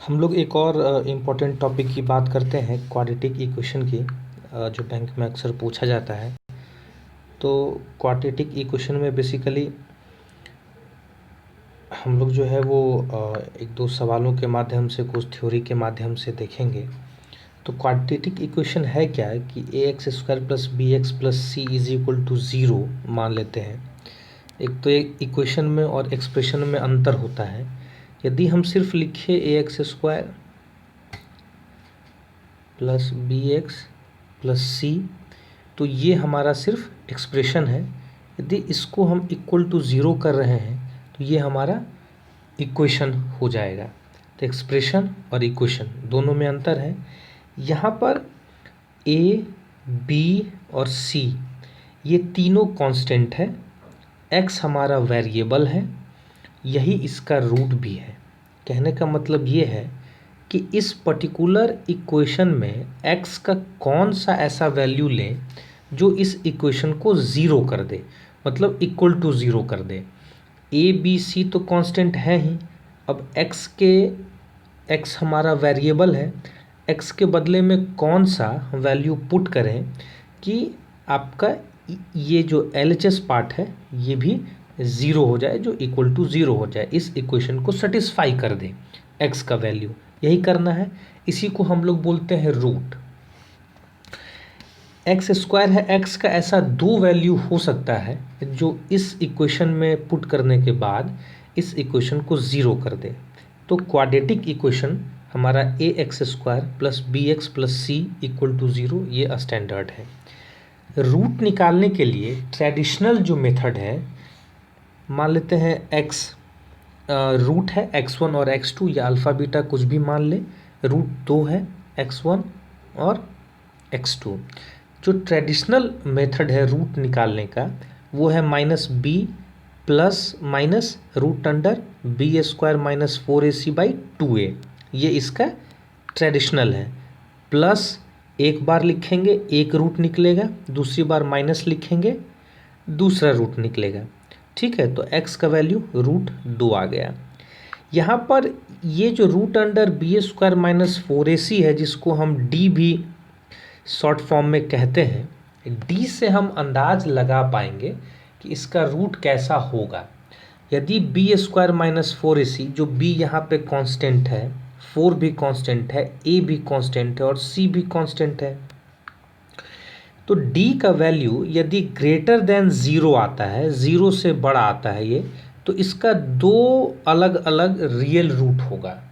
हम लोग एक और इम्पोर्टेंट टॉपिक की बात करते हैं क्वाड्रेटिक इक्वेशन की, जो बैंक में अक्सर पूछा जाता है। तो क्वाड्रेटिक इक्वेशन में बेसिकली हम लोग जो है वो एक दो सवालों के माध्यम से, कुछ थ्योरी के माध्यम से देखेंगे। तो क्वाड्रेटिक इक्वेशन है क्या है कि a x square plus b x plus c is equal to zero मान लेते हैं। एक तो एक इक्वेशन में और एक्सप्रेशन में अंतर होता है। यदि हम सिर्फ लिखे a x square plus b x plus c, तो ये हमारा सिर्फ एक्सप्रेशन है। यदि इसको हम इक्वल टू ज़ीरो कर रहे हैं तो ये हमारा इक्वेशन हो जाएगा। तो एक्सप्रेशन और इक्वेशन दोनों में अंतर है। यहाँ पर ए, बी और सी ये तीनों कांस्टेंट है। एक्स हमारा वेरिएबल है, यही इसका रूट भी है। कहने का मतलब ये है कि इस पर्टिकुलर इक्वेशन में x का कौन सा ऐसा वैल्यू लें जो इस इक्वेशन को ज़ीरो कर दे, मतलब इक्वल टू ज़ीरो कर दे। ए बी सी तो कांस्टेंट है ही। अब x हमारा वेरिएबल है, x के बदले में कौन सा वैल्यू पुट करें कि आपका ये जो LHS पार्ट है ये भी ज़ीरो हो जाए, जो इक्वल टू ज़ीरो हो जाए, इस इक्वेशन को सेटिस्फाई कर दे x का वैल्यू। यही करना है, इसी को हम लोग बोलते हैं रूट। एक्स स्क्वायर है, एक्स का ऐसा दो वैल्यू हो सकता है जो इस इक्वेशन में पुट करने के बाद इस इक्वेशन को ज़ीरो कर दे। तो क्वाड्रेटिक इक्वेशन हमारा a x square plus b x plus c equal to zero, ये स्टैंडर्ड है। रूट निकालने के लिए ट्रेडिशनल जो मेथड है, मान लेते हैं एक्स रूट है x1 और x2 या अल्फ़ा बीटा कुछ भी मान ले, रूट दो है x1 और x2। जो ट्रेडिशनल मेथड है रूट निकालने का वो है minus b plus minus root under b square minus 4ac/2a। ये इसका ट्रेडिशनल है। प्लस एक बार लिखेंगे एक रूट निकलेगा, दूसरी बार माइनस लिखेंगे दूसरा रूट निकलेगा। ठीक है, तो x का वैल्यू रूट 2 आ गया। यहाँ पर ये जो root under b square minus 4ac है, जिसको हम d भी शॉर्ट फॉर्म में कहते हैं, d से हम अंदाज लगा पाएंगे कि इसका रूट कैसा होगा। यदि बी स्क्वायर माइनस 4ac, जो b यहाँ पे कांस्टेंट है, 4 भी कांस्टेंट है, a भी कांस्टेंट है और c भी कांस्टेंट है, तो d का वैल्यू यदि ग्रेटर देन ज़ीरो आता है, ज़ीरो से बड़ा आता है ये, तो इसका दो अलग अलग रियल रूट होगा,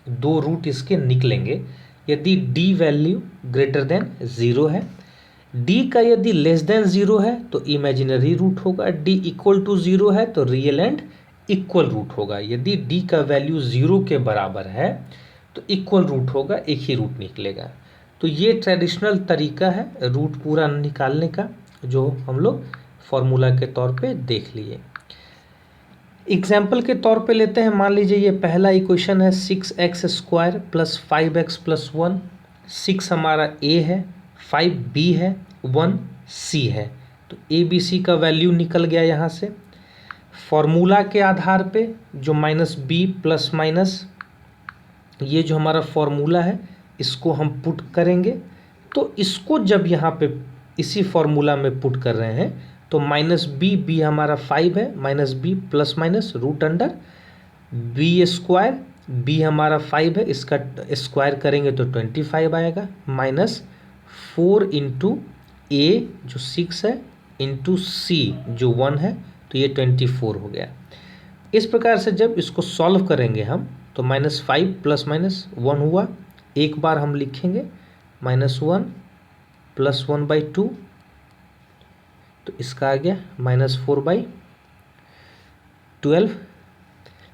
दो रूट इसके निकलेंगे। यदि d value greater than zero है, d का यदि लेस देन ज़ीरो है तो इमेजिनरी रूट होगा, d इक्वल टू ज़ीरो है तो रियल एंड इक्वल रूट होगा। यदि d का वैल्यू ज़ीरो के बराबर है तो इक्वल रूट होगा, एक ही रूट निकलेगा। तो ये ट्रेडिशनल तरीका है रूट पूरा निकालने का, जो हम लोग फॉर्मूला के तौर पे देख लिए। एग्जाम्पल के तौर पे लेते हैं। मान लीजिए ये पहला इक्वेशन है 6x square plus 5x plus 1। 6 हमारा a है, 5 b है, 1 c है। तो a b c का वैल्यू निकल गया यहाँ से। फॉर्मूला के आधार पे जो माइनस b प्लस माइनस, ये जो हमारा फॉर्मूला है इसको हम पुट करेंगे। तो इसको जब यहाँ पे इसी फॉर्मूला में पुट कर रहे हैं तो माइनस बी हमारा 5 है, minus b plus minus root under b square, b हमारा 5 है, इसका स्क्वायर करेंगे तो 25 आएगा, माइनस 4 इंटू ए जो 6 है इंटू सी जो 1 है, तो ये 24 हो गया। इस प्रकार से जब इसको सॉल्व करेंगे हम तो माइनस 5 प्लस माइनस 1 हुआ। एक बार हम लिखेंगे माइनस 1 प्लस 1/2, तो इसका आ गया माइनस 4/12।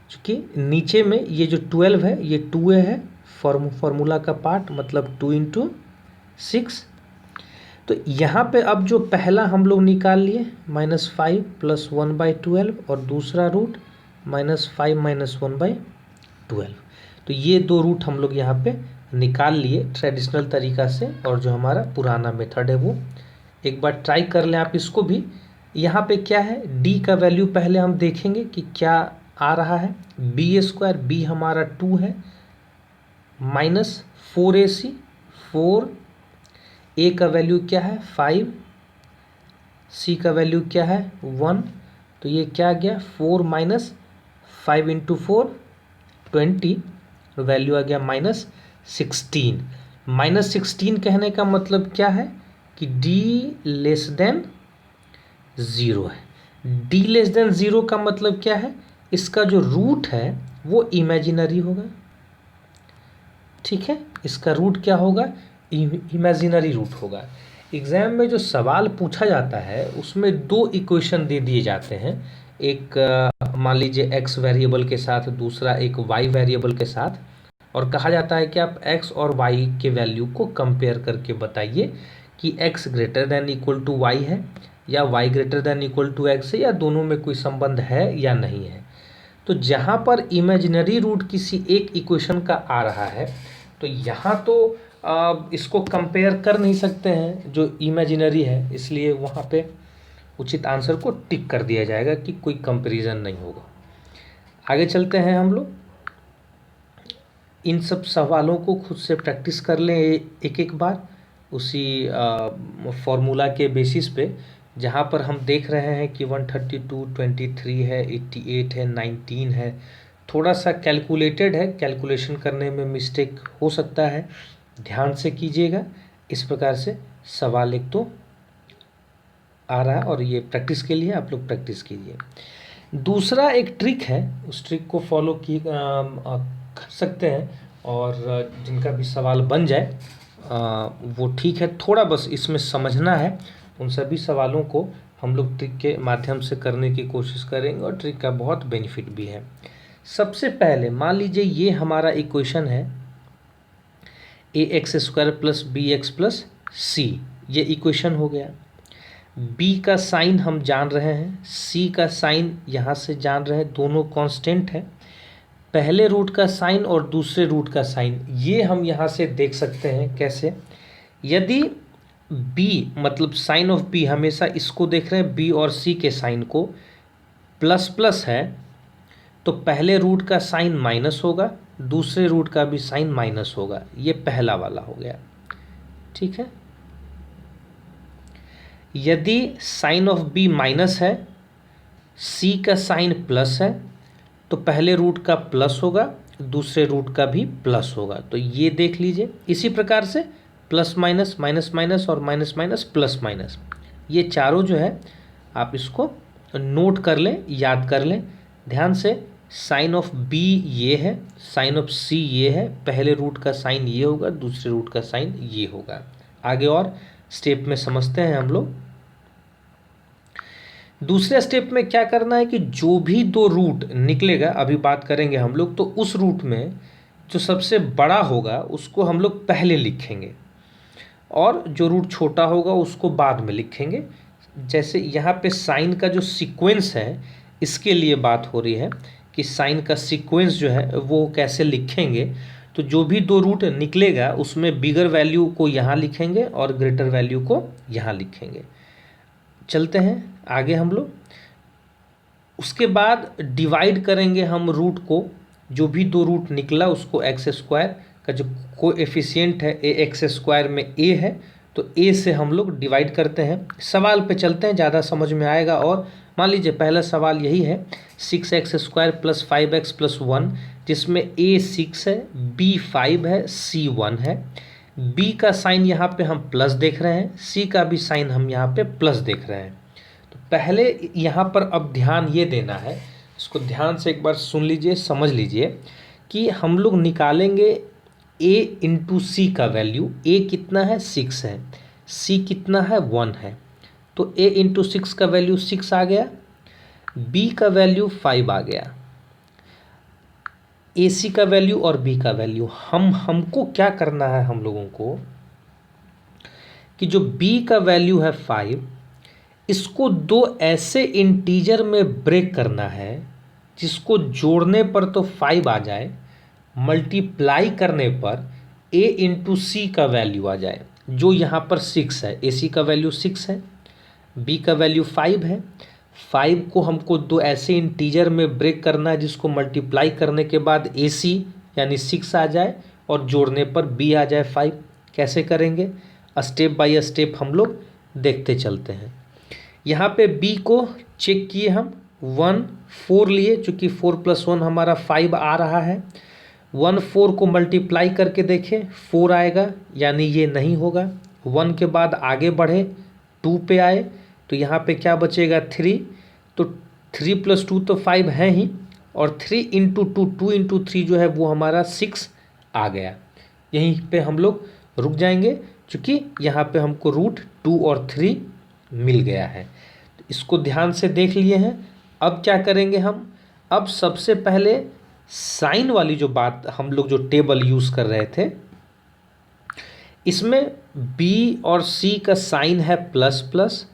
चूँकि नीचे में ये जो 12 है ये 2a है, फॉर्मूला का पार्ट, मतलब 2 इंटू 6। तो यहाँ पे अब जो पहला हम लोग निकाल लिए माइनस 5 प्लस 1/12 और दूसरा रूट माइनस 5 माइनस 1/12। तो ये दो रूट हम लोग यहाँ पे निकाल लिए ट्रेडिशनल तरीका से, और जो हमारा पुराना मेथड है वो एक बार ट्राई कर लें आप इसको भी। यहाँ पे क्या है, d का वैल्यू पहले हम देखेंगे कि क्या आ रहा है। बी स्क्वायर, बी हमारा 2 है, माइनस 4AC, 4 ए का वैल्यू क्या है 5, सी का वैल्यू क्या है 1, तो ये क्या आ गया 4 माइनस 5 इंटू 4 20, वैल्यू आ गया -16। -16 कहने का मतलब क्या है कि d लेस देन 0 है। d लेस देन 0 का मतलब क्या है, इसका जो रूट है वो इमेजिनरी होगा। ठीक है, इसका रूट क्या होगा, इमेजिनरी रूट होगा। एग्जाम में जो सवाल पूछा जाता है उसमें दो इक्वेशन दे दिए जाते हैं, एक मान लीजिए x वेरिएबल के साथ, दूसरा एक y वेरिएबल के साथ, और कहा जाता है कि आप x और y के वैल्यू को कंपेयर करके बताइए कि x greater than equal to y है या y greater than equal to x है, या दोनों में कोई संबंध है या नहीं है। तो जहाँ पर इमेजिनरी रूट किसी एक इक्वेशन का आ रहा है तो यहाँ तो इसको कंपेयर कर नहीं सकते हैं जो इमेजिनरी है, इसलिए वहाँ पे उचित आंसर को टिक कर दिया जाएगा कि कोई कंपैरिजन नहीं होगा। आगे चलते हैं हम लोग, इन सब सवालों को खुद से प्रैक्टिस कर लें एक एक बार उसी फॉर्मूला के बेसिस पे, जहाँ पर हम देख रहे हैं कि 132, 23 है, 88 है, 19 है। थोड़ा सा कैलकुलेटेड है, कैलकुलेशन करने में मिस्टेक हो सकता है, ध्यान से कीजिएगा। इस प्रकार से सवाल एक तो आ रहा है और ये प्रैक्टिस के लिए आप लोग प्रैक्टिस कीजिए। दूसरा एक ट्रिक है, उस ट्रिक को फॉलो कर सकते हैं और जिनका भी सवाल बन जाए वो ठीक है, थोड़ा बस इसमें समझना है। उन सभी सवालों को हम लोग ट्रिक के माध्यम से करने की कोशिश करेंगे और ट्रिक का बहुत बेनिफिट भी है। सबसे पहले मान लीजिए ये हमारा इक्वेशन है ax² plus bx plus c, ये इक्वेशन हो गया। b का साइन हम जान रहे हैं, c का साइन यहाँ से जान रहे हैं, दोनों कांस्टेंट है। पहले रूट का साइन और दूसरे रूट का साइन ये हम यहाँ से देख सकते हैं। कैसे, यदि b मतलब साइन ऑफ b, हमेशा इसको देख रहे हैं b और c के साइन को, प्लस प्लस है तो पहले रूट का साइन माइनस होगा, दूसरे रूट का भी साइन माइनस होगा, ये पहला वाला हो गया। ठीक है, यदि साइन ऑफ b माइनस है, c का साइन प्लस है तो पहले रूट का प्लस होगा, दूसरे रूट का भी प्लस होगा, तो ये देख लीजिए। इसी प्रकार से प्लस माइनस, माइनस माइनस और माइनस माइनस प्लस माइनस, ये चारों जो है आप इसको नोट कर लें, याद कर लें ध्यान से। साइन ऑफ b ये है, साइन ऑफ c ये है, पहले रूट का साइन ये होगा, दूसरे रूट का साइन ये होगा। आगे और स्टेप में समझते हैं हम लोग। दूसरे स्टेप में क्या करना है कि जो भी दो रूट निकलेगा, अभी बात करेंगे हम लोग, तो उस रूट में जो सबसे बड़ा होगा उसको हम लोग पहले लिखेंगे और जो रूट छोटा होगा उसको बाद में लिखेंगे। जैसे यहाँ पे साइन का जो सीक्वेंस है इसके लिए बात हो रही है कि साइन का सीक्वेंस जो है वो कैसे लिखेंगे। तो जो भी दो रूट निकलेगा उसमें बिगर वैल्यू को यहाँ लिखेंगे और ग्रेटर वैल्यू को यहाँ लिखेंगे। चलते हैं आगे हम लोग। उसके बाद डिवाइड करेंगे हम रूट को, जो भी दो रूट निकला उसको x² का जो कोएफिशिएंट है ax² में a है तो a से हम लोग डिवाइड करते हैं। सवाल पे चलते हैं, ज़्यादा समझ में आएगा। और मान लीजिए पहला सवाल यही है 6x² प्लस 5x प्लस 1, जिसमें a 6 है, b 5 है, c 1 है। b का साइन यहाँ पे हम प्लस देख रहे हैं, c का भी साइन हम यहाँ पे प्लस देख रहे हैं। तो पहले यहाँ पर अब ध्यान ये देना है, इसको ध्यान से एक बार सुन लीजिए, समझ लीजिए कि हम लोग निकालेंगे a इंटू सी का वैल्यू। a कितना है 6 है, c कितना है 1 है, तो a इंटू 6 का वैल्यू 6 आ गया, b का वैल्यू 5 आ गया। AC का वैल्यू और B का वैल्यू हमको क्या करना है, हम लोगों को कि जो B का वैल्यू है 5, इसको दो ऐसे इंटीजर में ब्रेक करना है जिसको जोड़ने पर तो 5 आ जाए, मल्टीप्लाई करने पर A इंटू सी का वैल्यू आ जाए, जो यहाँ पर 6 है। AC का वैल्यू 6 है, B का वैल्यू 5 है। 5 को हमको दो ऐसे इंटीजर में ब्रेक करना है जिसको मल्टीप्लाई करने के बाद AC यानी 6 आ जाए और जोड़ने पर b आ जाए 5। कैसे करेंगे, स्टेप बाय स्टेप हम लोग देखते चलते हैं। यहाँ पे b को चेक किए हम 1 4 लिए, चूँकि 4 + 1 हमारा 5 आ रहा है। 1 4 को मल्टीप्लाई करके देखें 4 आएगा, यानी ये नहीं होगा। 1 के बाद आगे बढ़े 2 पे आए तो यहाँ पे क्या बचेगा 3। तो 3 + 2 तो 5 है ही, और 3 × 2 2 × 3 जो है वो हमारा 6 आ गया। यहीं पे हम लोग रुक जाएंगे, क्योंकि यहाँ पे हमको √2 और 3 मिल गया है। तो इसको ध्यान से देख लिए हैं। अब क्या करेंगे हम, अब सबसे पहले साइन वाली जो बात हम लोग जो टेबल यूज़ कर रहे थे, इसमें b और c का साइन है प्लस,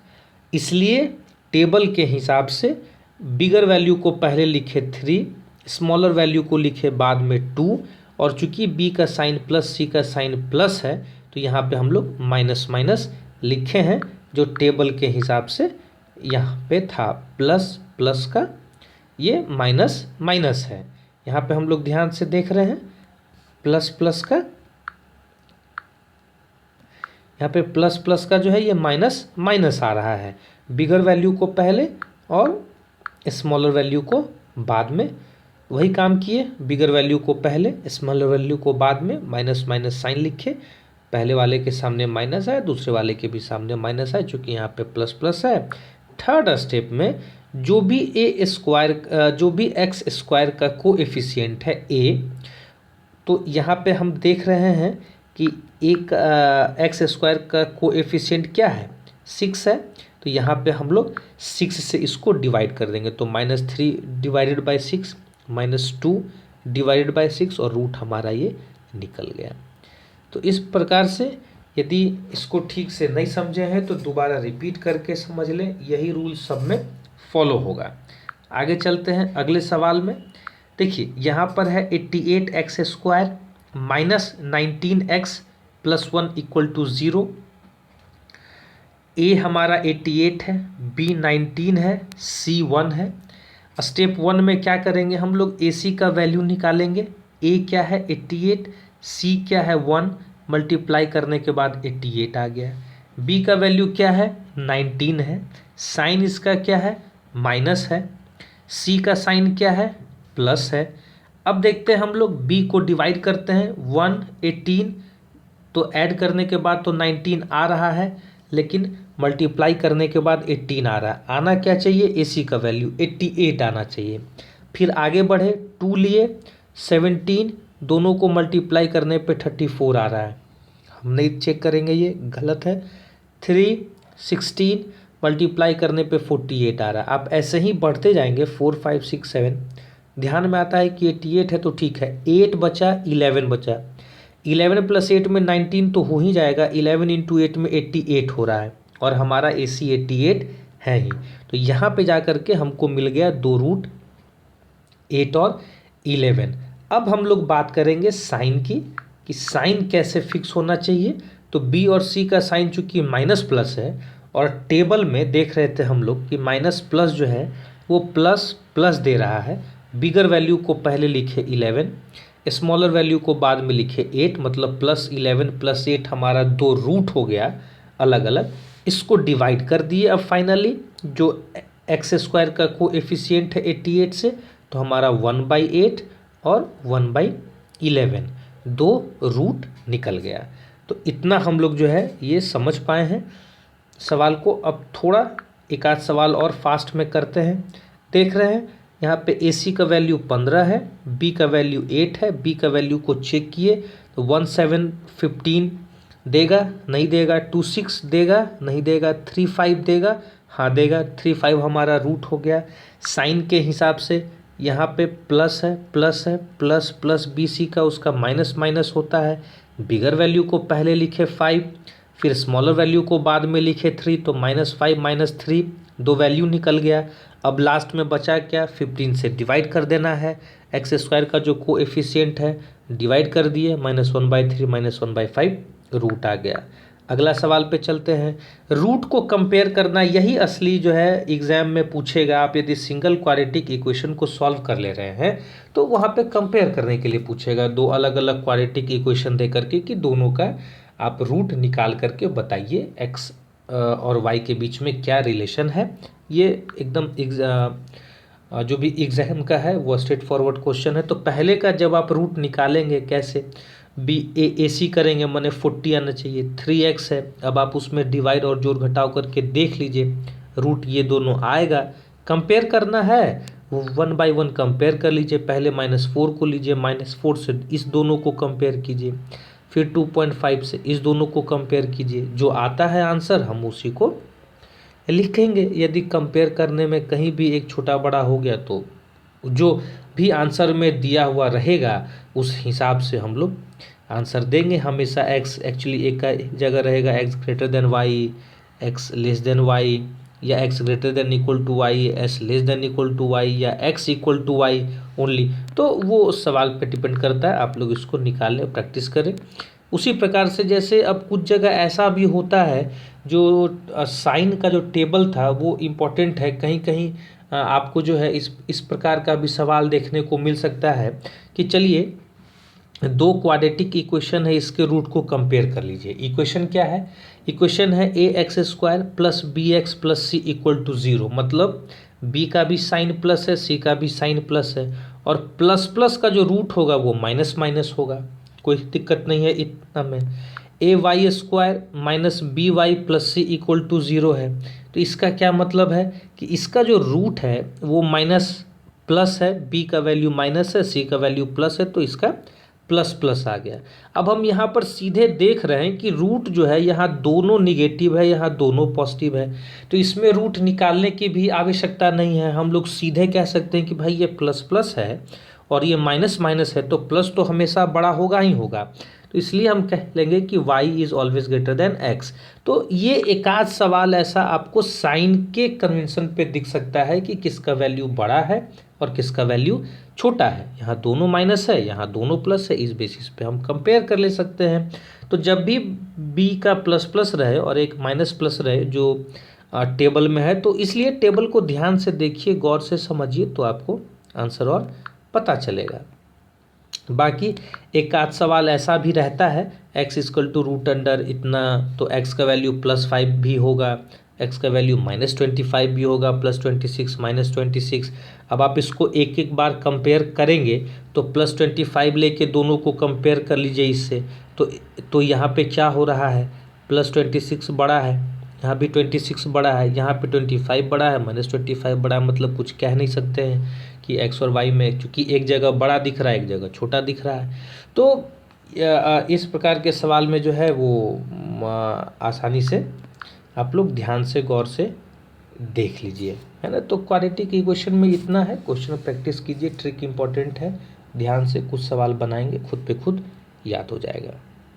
इसलिए टेबल के हिसाब से बिगर वैल्यू को पहले लिखे 3, स्मॉलर वैल्यू को लिखे बाद में 2, और चूंकि b का साइन प्लस c का साइन प्लस है तो यहाँ पे हम लोग माइनस माइनस लिखे हैं, जो टेबल के हिसाब से यहाँ पे था। प्लस का ये माइनस माइनस है। यहाँ पे हम लोग ध्यान से देख रहे हैं, प्लस का यहाँ पे प्लस का जो है ये माइनस माइनस आ रहा है। बिगर वैल्यू को पहले और स्मॉलर वैल्यू को बाद में, वही काम किए। बिगर वैल्यू को पहले, स्मॉलर वैल्यू को बाद में, माइनस माइनस साइन लिखे। पहले वाले के सामने माइनस है, दूसरे वाले के भी सामने माइनस है, चूँकि यहाँ पे प्लस है। थर्ड स्टेप में जो भी एक्स स्क्वायर का कोएफिशिएंट है a, तो यहाँ पे हम देख रहे हैं कि एक एक्स स्क्वायर का कोएफिशिएंट क्या है 6 है, तो यहाँ पे हम लोग 6 से इसको डिवाइड कर देंगे। तो -3 / 6, -2 / 6, और रूट हमारा ये निकल गया। तो इस प्रकार से यदि इसको ठीक से नहीं समझे हैं तो दोबारा रिपीट करके समझ लें, यही रूल सब में फॉलो होगा। आगे चलते हैं अगले सवाल में। देखिए यहाँ पर है 88x² -19x + 1 = 0। a हमारा 88 है, b 19 है, c 1 है। स्टेप 1 में क्या करेंगे, हम लोग ac का वैल्यू निकालेंगे। a क्या है 88, c क्या है 1, मल्टीप्लाई करने के बाद 88 आ गया। b का वैल्यू क्या है 19 है, साइन इसका क्या है माइनस है, c का साइन क्या है प्लस है। अब देखते हैं हम लोग b को डिवाइड करते हैं 1 18, तो ऐड करने के बाद तो 19 आ रहा है, लेकिन मल्टीप्लाई करने के बाद 18 आ रहा है। आना क्या चाहिए, ac का वैल्यू 88 आना चाहिए। फिर आगे बढ़े 2 लिए, 17, दोनों को मल्टीप्लाई करने पे 34 आ रहा है। हम नहीं चेक करेंगे, ये गलत है। 3 16 मल्टीप्लाई करने पे 48 आ रहा है। आप ऐसे ही बढ़ते जाएंगे 4 5 6 7, ध्यान में आता है कि 88 है तो ठीक है। 8 बचा, 11 बचा, 11 + 8 में 19 तो हो ही जाएगा। 11 × 8 में 88 हो रहा है, और हमारा AC 88 है ही। तो यहाँ पे जा कर के हमको मिल गया 2√8 और 11। अब हम लोग बात करेंगे साइन की, कि साइन कैसे फिक्स होना चाहिए। तो b और c का साइन चूँकि माइनस प्लस है, और टेबल में देख रहे थे हम लोग कि माइनस प्लस जो है वो प्लस दे रहा है। बिगर वैल्यू को पहले लिखे 11, स्मॉलर वैल्यू को बाद में लिखे 8, मतलब +11 + 8 हमारा 2 रूट हो गया अलग अलग। इसको डिवाइड कर दिए। अब फाइनली जो x² का कोएफिशिएंट है 88 से, तो हमारा 1/8 और 1/11, 2 रूट निकल गया। तो इतना हम लोग जो है ये समझ पाए हैं सवाल को। अब थोड़ा एक आध सवाल और फास्ट में करते हैं। देख रहे हैं यहाँ पे AC का वैल्यू 15 है, B का वैल्यू 8 है। B का वैल्यू को चेक किए तो 1 7 15 देगा, नहीं देगा। 2 6 देगा, नहीं देगा। 3 5 देगा, हाँ देगा। 3 5 हमारा रूट हो गया। साइन के हिसाब से यहाँ पे प्लस है, प्लस BC का उसका माइनस माइनस होता है। बिगर वैल्यू को पहले लिखे 5, फिर स्मॉलर वैल्यू को बाद में लिखे 3, तो -5 -3 2 वैल्यू निकल गया। अब लास्ट में बचा क्या, 15 से डिवाइड कर देना है। x² का जो कोएफिशिएंट है डिवाइड कर दिए, -1/3 -1/5 रूट आ गया। अगला सवाल पे चलते हैं। रूट को कंपेयर करना, यही असली जो है एग्जाम में पूछेगा। आप यदि सिंगल क्वाड्रेटिक इक्वेशन को सॉल्व कर ले रहे हैं तो वहाँ पे कंपेयर करने के लिए पूछेगा, दो अलग अलग क्वाड्रेटिक इक्वेशन दे करके कि दोनों का आप रूट निकाल करके बताइए एक्स और वाई के बीच में क्या रिलेशन है। ये एकदम जो भी एग्जाम का है वो स्ट्रेट फॉरवर्ड क्वेश्चन है। तो पहले का जब आप रूट निकालेंगे कैसे, ए सी करेंगे, माने 40 आना चाहिए। 3x है, अब आप उसमें डिवाइड और जोड़ घटाव करके देख लीजिए, रूट ये दोनों आएगा। कंपेयर करना है, वो 1 बाई 1 कंपेयर कर लीजिए। पहले -4 को लीजिए, -4 से इस दोनों को कंपेयर कीजिए, फिर 2.5 से इस दोनों को कंपेयर कीजिए। जो आता है आंसर हम उसी को लिखेंगे। यदि कंपेयर करने में कहीं भी एक छोटा बड़ा हो गया तो जो भी आंसर में दिया हुआ रहेगा उस हिसाब से हम लोग आंसर देंगे। हमेशा x एक्चुअली एक का जगह रहेगा x greater than y, x less than y, या x greater than equal to y, s less than equal to y, या x equal to y only. तो वो सवाल पे डिपेंड करता है, आप लोग इसको निकालें, प्रैक्टिस करें। उसी प्रकार से जैसे अब कुछ जगह ऐसा भी होता है जो साइन का जो टेबल था वो इम्पोर्टेंट है, कहीं कहीं आपको जो है इस प्रकार का भी सवाल देखने को मिल सकता है कि चलिए दो क्वाड्रेटिक इक्वेशन है, इसके रूट को कंपेयर कर लीजिए। इक्वेशन क्या है, इक्वेशन है ax² plus bx plus c equal to 0। मतलब b का भी साइन प्लस है, c का भी साइन प्लस है, और प्लस प्लस का जो रूट होगा वो माइनस माइनस होगा, कोई दिक्कत नहीं है इतना में। ay² minus by plus c equal to 0 है। तो इसका क्या मतलब है कि इसका जो रूट है वो माइनस प्लस है, b का वैल्यू माइनस है, c का वैल्यू प्लस है, तो इसका प्लस प्लस आ गया। अब हम यहाँ पर सीधे देख रहे हैं कि रूट जो है यहाँ दोनों निगेटिव है, यहाँ दोनों पॉजिटिव है, तो इसमें रूट निकालने की भी आवश्यकता नहीं है। हम लोग सीधे कह सकते हैं कि भाई ये प्लस प्लस है और ये माइनस माइनस है, तो प्लस तो हमेशा बड़ा होगा ही होगा, तो इसलिए हम कह लेंगे कि y is always greater than x। तो ये एक आध सवाल ऐसा आपको साइन के कन्वेंशन पे दिख सकता है कि किसका वैल्यू बड़ा है और किसका वैल्यू छोटा है। यहाँ दोनों माइनस है, यहाँ दोनों प्लस है, इस बेसिस पे हम कंपेयर कर ले सकते हैं। तो जब भी b का प्लस प्लस रहे और एक माइनस प्लस रहे जो टेबल में है, तो इसलिए टेबल को ध्यान से देखिए, गौर से समझिए, तो आपको आंसर और पता चलेगा। बाकी एक आध सवाल ऐसा भी रहता है, x equal to root under इतना, तो x का वैल्यू +5 भी होगा, x का वैल्यू -25 भी होगा, +26 -26। अब आप इसको एक एक बार कंपेयर करेंगे तो +25 लेके दोनों को कंपेयर कर लीजिए इससे, तो यहाँ पे क्या हो रहा है, +26 बड़ा है, यहाँ भी 26 बड़ा है, यहाँ पे 25 बड़ा है, -25 बड़ा है। मतलब कुछ कह नहीं सकते हैं कि x और y में, क्योंकि एक जगह बड़ा दिख रहा है, एक जगह छोटा दिख रहा है। तो इस प्रकार के सवाल में जो है वो आसानी से आप लोग ध्यान से गौर से देख लीजिए, है ना। तो क्वाड्रेटिक इक्वेशन में इतना है, क्वेश्चन प्रैक्टिस कीजिए, ट्रिक इम्पॉर्टेंट है, ध्यान से कुछ सवाल बनाएंगे, खुद पे खुद याद हो जाएगा।